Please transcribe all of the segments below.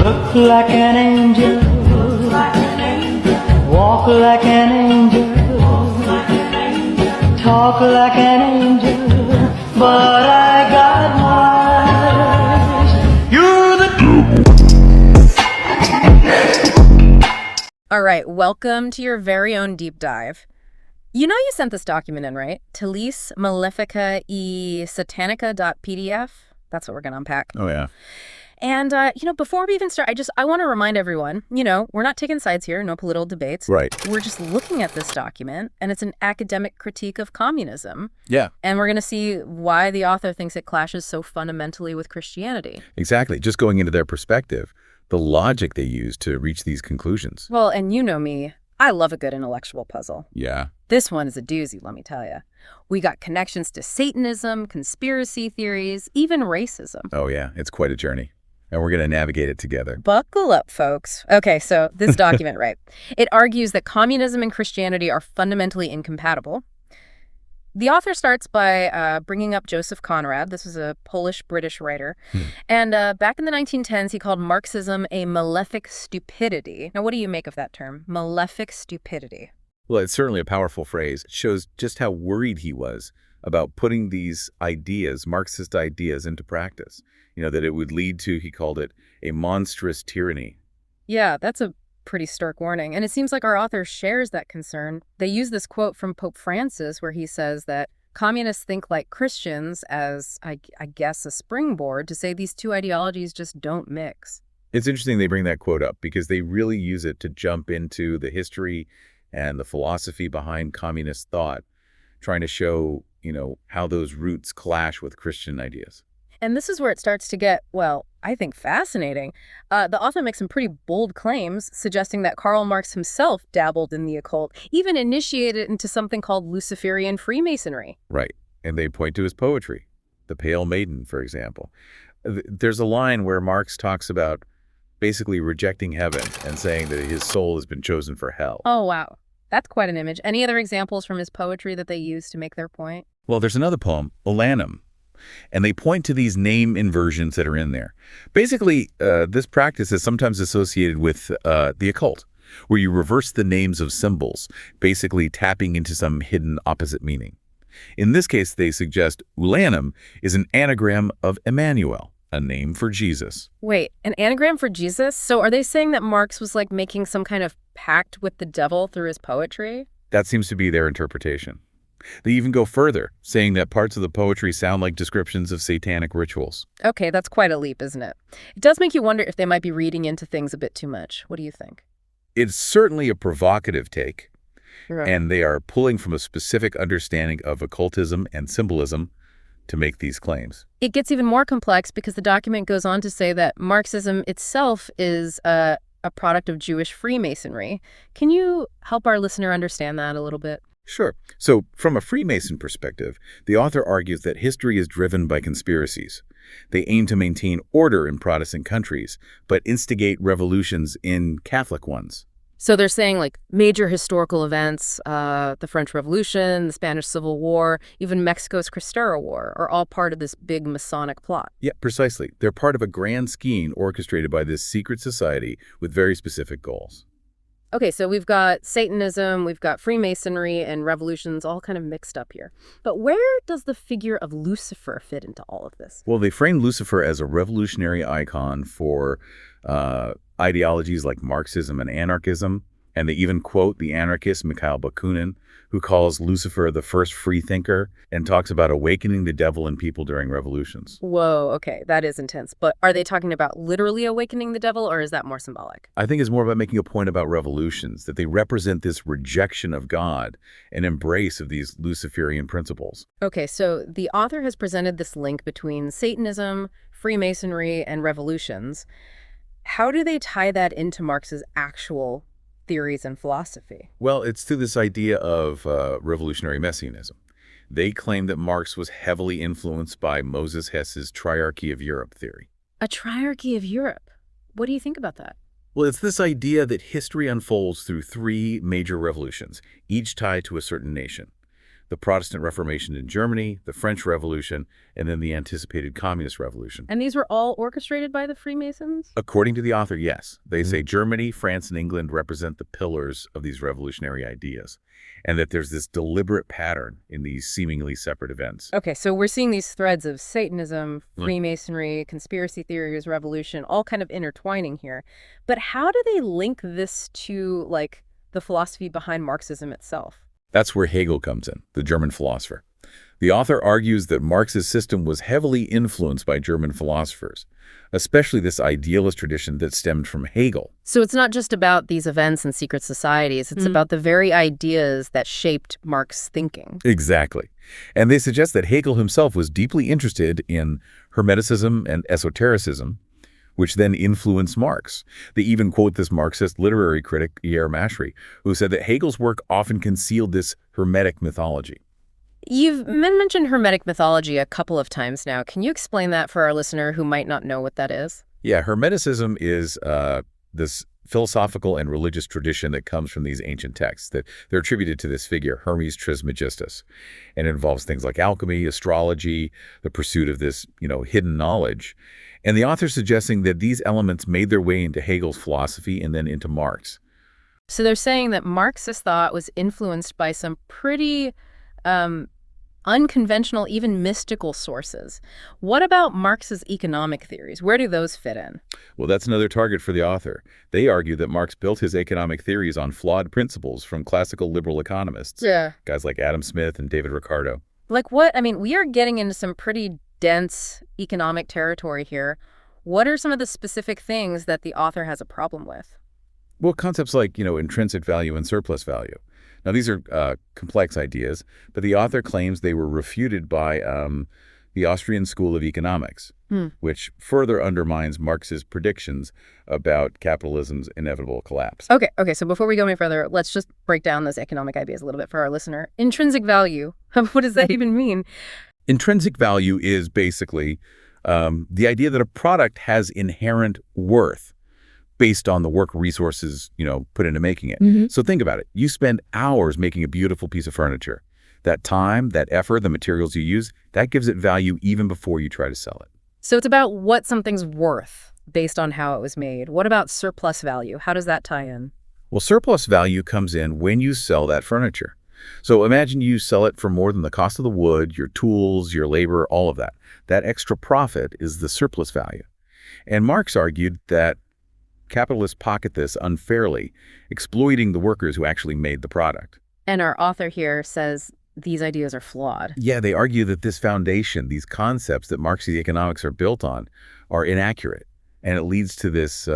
Look like an angel, walk like an angel, talk like an angel, but I got wise. You're the All right, welcome to your very own deep dive. You know you sent this document in, right? Tallis Malefica e Satanica.pdf. That's what we're going to unpack. Oh, yeah. And, before we even start, I want to remind everyone, we're not taking sides here, no political debates. Right. We're just looking at this document, and it's an academic critique of communism. Yeah. And we're going to see why the author thinks it clashes so fundamentally with Christianity. Exactly. Just going into their perspective, the logic they use to reach these conclusions. Well, and you know me, I love a good intellectual puzzle. Yeah. This one is a doozy, let me tell you. We got connections to Satanism, conspiracy theories, even racism. Oh, yeah. It's quite a journey. And we're going to navigate it together. Buckle up, folks. Okay, so this document, right? It argues that communism and Christianity are fundamentally incompatible. The author starts by bringing up Joseph Conrad. This was a Polish-British writer. And back in the 1910s, he called Marxism a malefic stupidity. Now, what do you make of that term, malefic stupidity? Well, it's certainly a powerful phrase. It shows just how worried he was about putting these ideas, Marxist ideas, into practice. That it would lead to, he called it, a monstrous tyranny. Yeah, that's a pretty stark warning. And it seems like our author shares that concern. They use this quote from Pope Francis where he says that communists think like Christians as, I guess, a springboard to say these two ideologies just don't mix. It's interesting they bring that quote up because they really use it to jump into the history and the philosophy behind communist thought, trying to show, how those roots clash with Christian ideas. And this is where it starts to get, well, I think fascinating. The author makes some pretty bold claims, suggesting that Karl Marx himself dabbled in the occult, even initiated into something called Luciferian Freemasonry. Right. And they point to his poetry, The Pale Maiden, for example. There's a line where Marx talks about basically rejecting heaven and saying that his soul has been chosen for hell. Oh, wow. That's quite an image. Any other examples from his poetry that they use to make their point? Well, there's another poem, Olanum, and they point to these name inversions that are in there. Basically, this practice is sometimes associated with the occult, where you reverse the names of symbols, basically tapping into some hidden opposite meaning. In this case, they suggest Ulanum is an anagram of Emmanuel, a name for Jesus. Wait, an anagram for Jesus? So are they saying that Marx was like making some kind of pact with the devil through his poetry? That seems to be their interpretation. They even go further, saying that parts of the poetry sound like descriptions of satanic rituals. Okay, that's quite a leap, isn't it? It does make you wonder if they might be reading into things a bit too much. What do you think? It's certainly a provocative take, Right. and they are pulling from a specific understanding of occultism and symbolism to make these claims. It gets even more complex because the document goes on to say that Marxism itself is a product of Jewish Freemasonry. Can you help our listener understand that a little bit? Sure. So, from a Freemason perspective, the author argues that history is driven by conspiracies. They aim to maintain order in Protestant countries, but instigate revolutions in Catholic ones. So they're saying like major historical events, the French Revolution, the Spanish Civil War, even Mexico's Cristero War are all part of this big Masonic plot. Yeah, precisely. They're part of a grand scheme orchestrated by this secret society with very specific goals. Okay, so we've got Satanism, we've got Freemasonry and revolutions all kind of mixed up here. But where does the figure of Lucifer fit into all of this? Well, they frame Lucifer as a revolutionary icon for ideologies like Marxism and anarchism, and they even quote the anarchist Mikhail Bakunin, who calls Lucifer the first free thinker and talks about awakening the devil in people during revolutions. Whoa, okay, that is intense. But are they talking about literally awakening the devil, or is that more symbolic? I think it's more about making a point about revolutions, that they represent this rejection of God and embrace of these Luciferian principles. Okay, so the author has presented this link between Satanism, Freemasonry, and revolutions. How do they tie that into Marx's actual theories and philosophy? Well, it's through this idea of revolutionary messianism. They claim that Marx was heavily influenced by Moses Hess's triarchy of Europe theory. A triarchy of Europe. What do you think about that? Well, it's this idea that history unfolds through three major revolutions, each tied to a certain nation. the Protestant Reformation in Germany, the French Revolution, and then the anticipated Communist Revolution. And these were all orchestrated by the Freemasons? According to the author, yes. They say Germany, France, and England represent the pillars of these revolutionary ideas, and that there's this deliberate pattern in these seemingly separate events. Okay, so we're seeing these threads of Satanism, Freemasonry, conspiracy theories, revolution, all kind of intertwining here. But how do they link this to, like, the philosophy behind Marxism itself? That's where Hegel comes in, the German philosopher. The author argues that Marx's system was heavily influenced by German philosophers, especially this idealist tradition that stemmed from Hegel. So it's not just about these events and secret societies, it's about the very ideas that shaped Marx's thinking. Exactly. And they suggest that Hegel himself was deeply interested in Hermeticism and esotericism, which then influenced Marx. They even quote this Marxist literary critic, Pierre Machry, who said that Hegel's work often concealed this Hermetic mythology. You've mentioned Hermetic mythology a couple of times now. Can you explain that for our listener who might not know what that is? Yeah, Hermeticism is this philosophical and religious tradition that comes from these ancient texts that they're attributed to this figure, Hermes Trismegistus. And it involves things like alchemy, astrology, the pursuit of this, hidden knowledge. And the author's suggesting that these elements made their way into Hegel's philosophy and then into Marx. So they're saying that Marxist thought was influenced by some pretty unconventional, even mystical sources. What about Marx's economic theories? Where do those fit in? Well, that's another target for the author. They argue that Marx built his economic theories on flawed principles from classical liberal economists. Yeah. Guys like Adam Smith and David Ricardo. Like what? I mean, we are getting into some pretty dense economic territory here. What are some of the specific things that the author has a problem with? Well, concepts like, intrinsic value and surplus value. Now, these are complex ideas, but the author claims they were refuted by the Austrian School of Economics, which further undermines Marx's predictions about capitalism's inevitable collapse. Okay, so before we go any further, let's just break down those economic ideas a little bit for our listener. Intrinsic value, what does that even mean? Intrinsic value is basically the idea that a product has inherent worth based on the work resources, put into making it. So think about it. You spend hours making a beautiful piece of furniture. That time, that effort, the materials you use, that gives it value even before you try to sell it. So it's about what something's worth based on how it was made. What about surplus value? How does that tie in? Well, surplus value comes in when you sell that furniture. So imagine you sell it for more than the cost of the wood, your tools, your labor, all of that. That extra profit is the surplus value. And Marx argued that capitalists pocket this unfairly, exploiting the workers who actually made the product. And our author here says these ideas are flawed. Yeah, they argue that this foundation, these concepts that Marxist economics are built on, are inaccurate. And it leads to this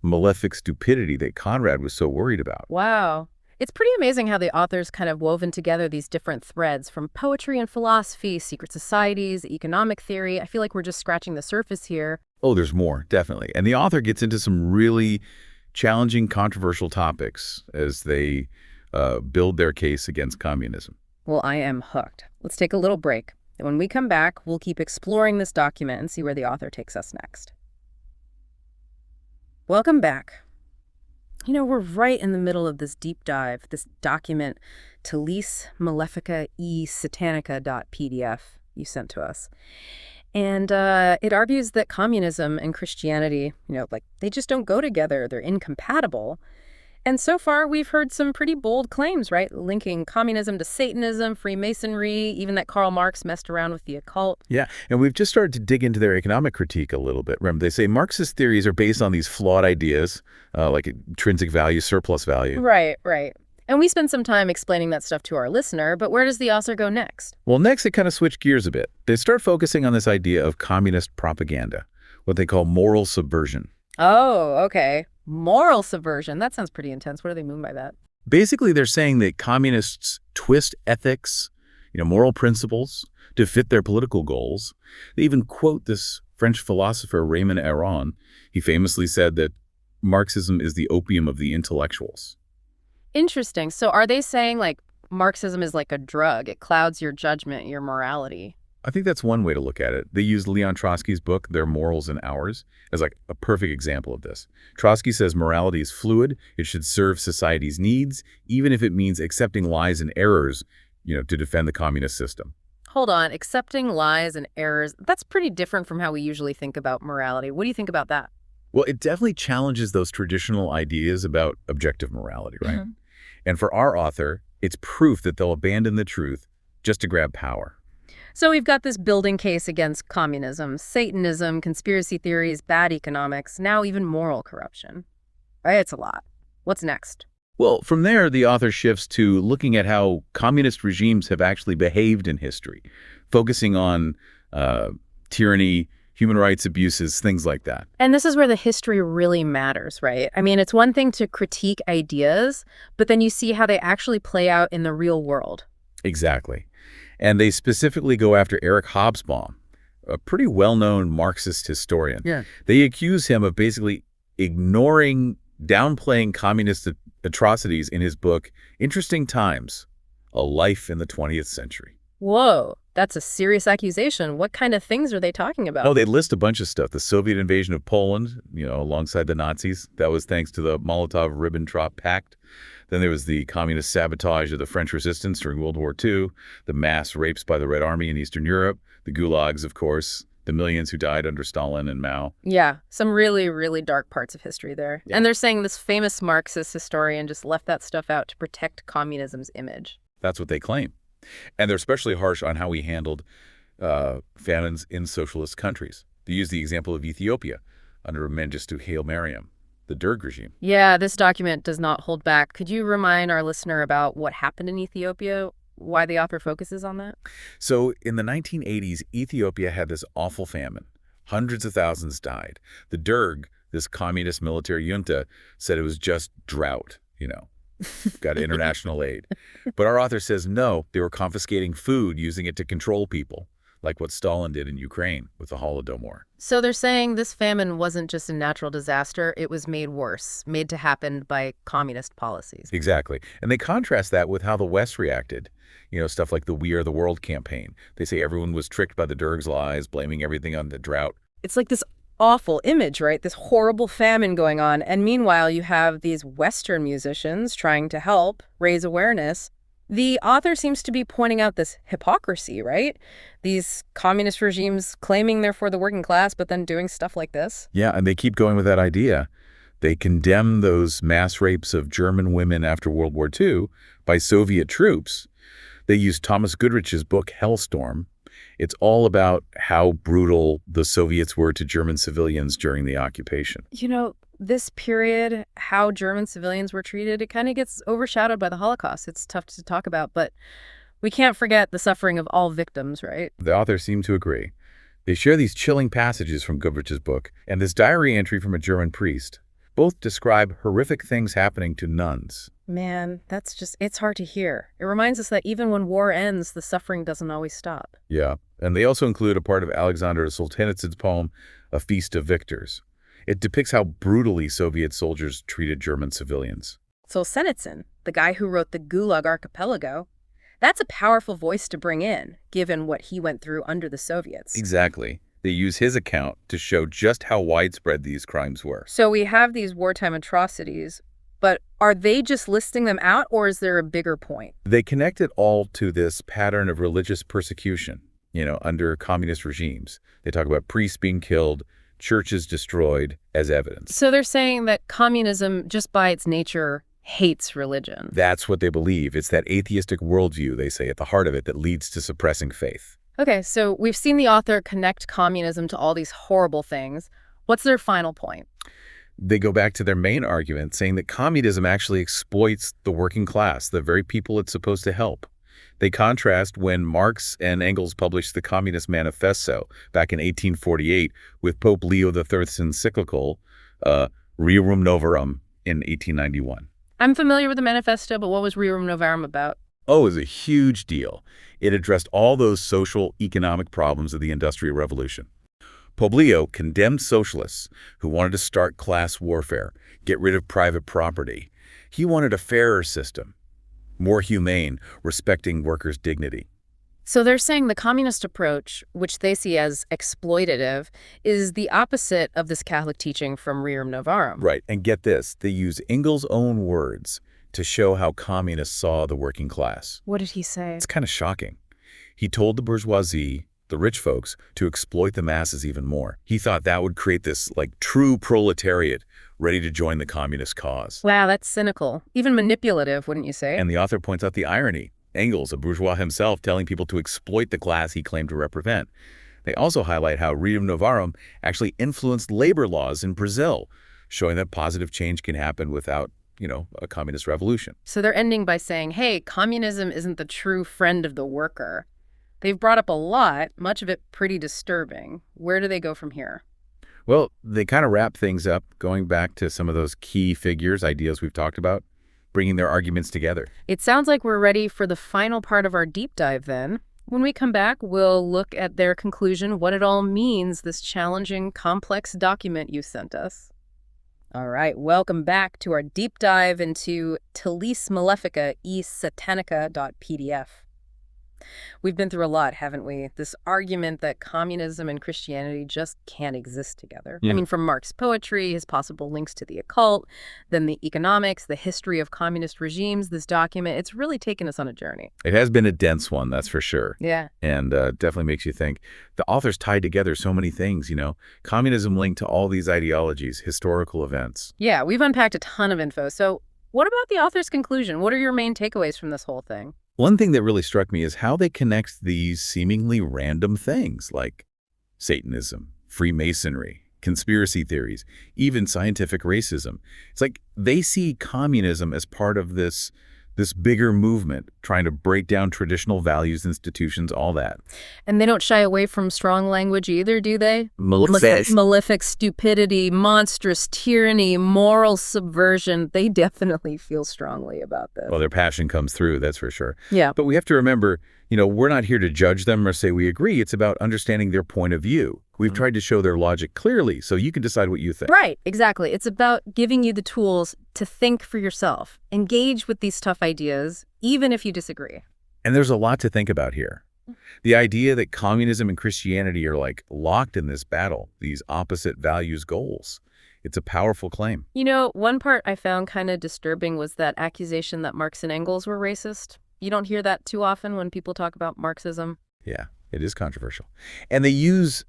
malefic stupidity that Conrad was so worried about. Wow. It's pretty amazing how the author's kind of woven together these different threads from poetry and philosophy, secret societies, economic theory. I feel like we're just scratching the surface here. Oh, there's more, definitely. And the author gets into some really challenging, controversial topics as they build their case against communism. Well, I am hooked. Let's take a little break. And when we come back, we'll keep exploring this document and see where the author takes us next. Welcome back. We're right in the middle of this deep dive, this document, Talese Malefica e Satanica.pdf you sent to us. And it argues that communism and Christianity, they just don't go together. They're incompatible. And so far, we've heard some pretty bold claims, right? Linking communism to Satanism, Freemasonry, even that Karl Marx messed around with the occult. Yeah, and we've just started to dig into their economic critique a little bit. Remember, they say Marxist theories are based on these flawed ideas, like intrinsic value, surplus value. Right. And we spend some time explaining that stuff to our listener, but where does the author go next? Well, next they kind of switch gears a bit. They start focusing on this idea of communist propaganda, what they call moral subversion. Oh, okay. Moral subversion. That sounds pretty intense. What do they mean by that? Basically, they're saying that communists twist ethics, moral principles to fit their political goals. They even quote this French philosopher Raymond Aron. He famously said that Marxism is the opium of the intellectuals. Interesting. So are they saying like Marxism is like a drug? It clouds your judgment, your morality. I think that's one way to look at it. They use Leon Trotsky's book, Their Morals and Ours, as like a perfect example of this. Trotsky says morality is fluid. It should serve society's needs, even if it means accepting lies and errors to defend the communist system. Hold on, accepting lies and errors, that's pretty different from how we usually think about morality. What do you think about that? Well, it definitely challenges those traditional ideas about objective morality, right? Mhm. And for our author, it's proof that they'll abandon the truth just to grab power. So we've got this building case against communism, Satanism, conspiracy theories, bad economics, now even moral corruption. Right? It's a lot. What's next? Well, from there, the author shifts to looking at how communist regimes have actually behaved in history, focusing on tyranny, human rights abuses, things like that. And this is where the history really matters, right? I mean, it's one thing to critique ideas, but then you see how they actually play out in the real world. Exactly. And they specifically go after Eric Hobsbawm, a pretty well-known Marxist historian. Yeah. They accuse him of basically downplaying communist atrocities in his book, Interesting Times, A Life in the 20th Century. Whoa, that's a serious accusation. What kind of things are they talking about? Oh, they list a bunch of stuff. The Soviet invasion of Poland, alongside the Nazis. That was thanks to the Molotov-Ribbentrop Pact. Then there was the communist sabotage of the French resistance during World War II, the mass rapes by the Red Army in Eastern Europe, the gulags, of course, the millions who died under Stalin and Mao. Yeah, some really, really dark parts of history there. Yeah. And they're saying this famous Marxist historian just left that stuff out to protect communism's image. That's what they claim. And they're especially harsh on how he handled famines in socialist countries. They use the example of Ethiopia under Mengistu Haile Mariam, the Derg regime. Yeah, this document does not hold back. Could you remind our listener about what happened in Ethiopia, why the author focuses on that? So in the 1980s, Ethiopia had this awful famine. Hundreds of thousands died. The Derg, this communist military junta, said it was just drought, got international aid. But our author says no, they were confiscating food, using it to control people, like what Stalin did in Ukraine with the Holodomor. So they're saying this famine wasn't just a natural disaster, it was made worse, made to happen by communist policies. Exactly. And they contrast that with how the West reacted. Stuff like the We Are the World campaign. They say everyone was tricked by the Derg's lies, blaming everything on the drought. It's like this awful image, right? This horrible famine going on. And meanwhile, you have these Western musicians trying to help raise awareness. The author seems to be pointing out this hypocrisy, right? These communist regimes claiming they're for the working class, but then doing stuff like this. Yeah, and they keep going with that idea. They condemn those mass rapes of German women after World War II by Soviet troops. They use Thomas Goodrich's book, Hellstorm. It's all about how brutal the Soviets were to German civilians during the occupation. This period, how German civilians were treated, it kind of gets overshadowed by the Holocaust. It's tough to talk about, but we can't forget the suffering of all victims, right? The authors seem to agree. They share these chilling passages from Goodrich's book and this diary entry from a German priest. Both describe horrific things happening to nuns. Man, it's hard to hear. It reminds us that even when war ends, the suffering doesn't always stop. Yeah, and they also include a part of Alexander Solzhenitsyn's poem, A Feast of Victors. It depicts how brutally Soviet soldiers treated German civilians. Solzhenitsyn, the guy who wrote the Gulag Archipelago, that's a powerful voice to bring in, given what he went through under the Soviets. Exactly. They use his account to show just how widespread these crimes were. So we have these wartime atrocities, but are they just listing them out, or is there a bigger point? They connect it all to this pattern of religious persecution, under communist regimes. They talk about priests being killed, churches destroyed as evidence. So they're saying that communism, just by its nature, hates religion. That's what they believe. It's that atheistic worldview, they say, at the heart of it that leads to suppressing faith. Okay, so we've seen the author connect communism to all these horrible things. What's their final point? They go back to their main argument, saying that communism actually exploits the working class, the very people it's supposed to help. They contrast when Marx and Engels published the Communist Manifesto back in 1848 with Pope Leo III's encyclical, Rerum Novarum, in 1891. I'm familiar with the manifesto, but what was Rerum Novarum about? Oh, it was a huge deal. It addressed all those social, economic problems of the Industrial Revolution. Pope Leo condemned socialists who wanted to start class warfare, get rid of private property. He wanted a fairer system, more humane, respecting workers' dignity. So they're saying the communist approach, which they see as exploitative, is the opposite of this Catholic teaching from Rerum Novarum. Right, and get this, they use Engels' own words, to show how communists saw the working class. What did he say? It's kind of shocking. He told the bourgeoisie, the rich folks, to exploit the masses even more. He thought that would create this, like, true proletariat ready to join the communist cause. Wow, that's cynical. Even manipulative, wouldn't you say? And the author points out the irony. Engels, a bourgeois himself, telling people to exploit the class he claimed to represent. They also highlight how Rio Novarum actually influenced labor laws in Brazil, showing that positive change can happen without, a communist revolution. So they're ending by saying, hey, communism isn't the true friend of the worker. They've brought up a lot, much of it pretty disturbing. Where do they go from here? Well, they kind of wrap things up, going back to some of those key figures, ideas we've talked about, bringing their arguments together. It sounds like we're ready for the final part of our deep dive then. When we come back, we'll look at their conclusion, what it all means, this challenging, complex document you sent us. All right, welcome back to our deep dive into Tallis Malefica e Satanica.pdf. We've been through a lot, haven't we? This argument that communism and Christianity just can't exist together. Yeah. I mean, from Marx's poetry, his possible links to the occult, then the economics, the history of communist regimes, this document, it's really taken us on a journey. It has been a dense one, that's for sure. Yeah. And definitely makes you think. The authors tied together so many things, Communism linked to all these ideologies, historical events. Yeah, we've unpacked a ton of info. So what about the author's conclusion? What are your main takeaways from this whole thing? One thing that really struck me is how they connect these seemingly random things like Satanism, Freemasonry, conspiracy theories, even scientific racism. It's like they see communism as part of this bigger movement, trying to break down traditional values, institutions, all that. And they don't shy away from strong language either, do they? Malefic. Malefic stupidity, monstrous tyranny, moral subversion. They definitely feel strongly about this. Well, their passion comes through, that's for sure. Yeah. But we have to remember, we're not here to judge them or say we agree. It's about understanding their point of view. We've tried to show their logic clearly so you can decide what you think. Right, exactly. It's about giving you the tools to think for yourself, engage with these tough ideas, even if you disagree. And there's a lot to think about here. The idea that communism and Christianity are like locked in this battle, these opposite values goals. It's a powerful claim. One part I found kind of disturbing was that accusation that Marx and Engels were racist. You don't hear that too often when people talk about Marxism. Yeah, it is controversial. And they use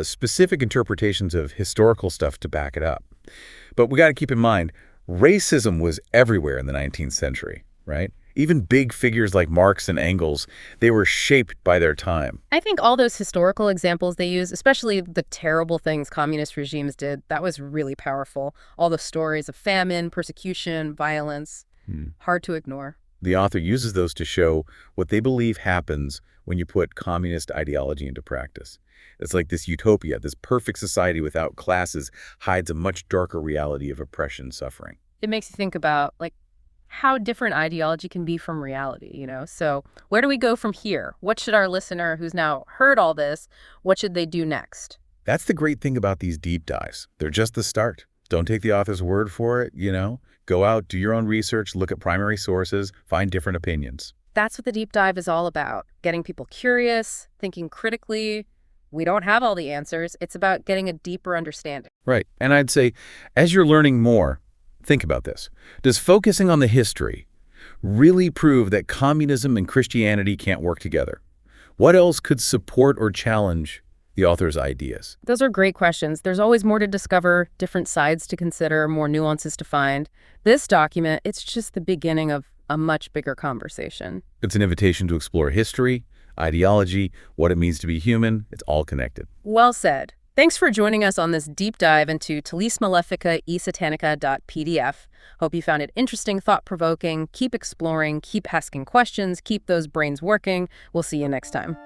specific interpretations of historical stuff to back it up. But we got to keep in mind, racism was everywhere in the 19th century, right? Even big figures like Marx and Engels, they were shaped by their time. I think all those historical examples they use, especially the terrible things communist regimes did, that was really powerful. All the stories of famine, persecution, violence, hard to ignore. The author uses those to show what they believe happens when you put communist ideology into practice. It's like this utopia, this perfect society without classes hides a much darker reality of oppression and suffering. It makes you think about, how different ideology can be from reality, So where do we go from here? What should our listener who's now heard all this, what should they do next? That's the great thing about these deep dives. They're just the start. Don't take the author's word for it, Go out, do your own research, look at primary sources, find different opinions. That's what the deep dive is all about. Getting people curious, thinking critically. We don't have all the answers. It's about getting a deeper understanding. Right. And I'd say, as you're learning more, think about this. Does focusing on the history really prove that communism and Christianity can't work together? What else could support or challenge the author's ideas? Those are great questions. There's always more to discover, different sides to consider, more nuances to find. This document, it's just the beginning of a much bigger conversation. It's an invitation to explore history, ideology, what it means to be human. It's all connected. Well said. Thanks for joining us on this deep dive into Tallis Malefica e Satanica.pdf. Hope you found it interesting, thought-provoking. Keep exploring, keep asking questions, keep those brains working. We'll see you next time.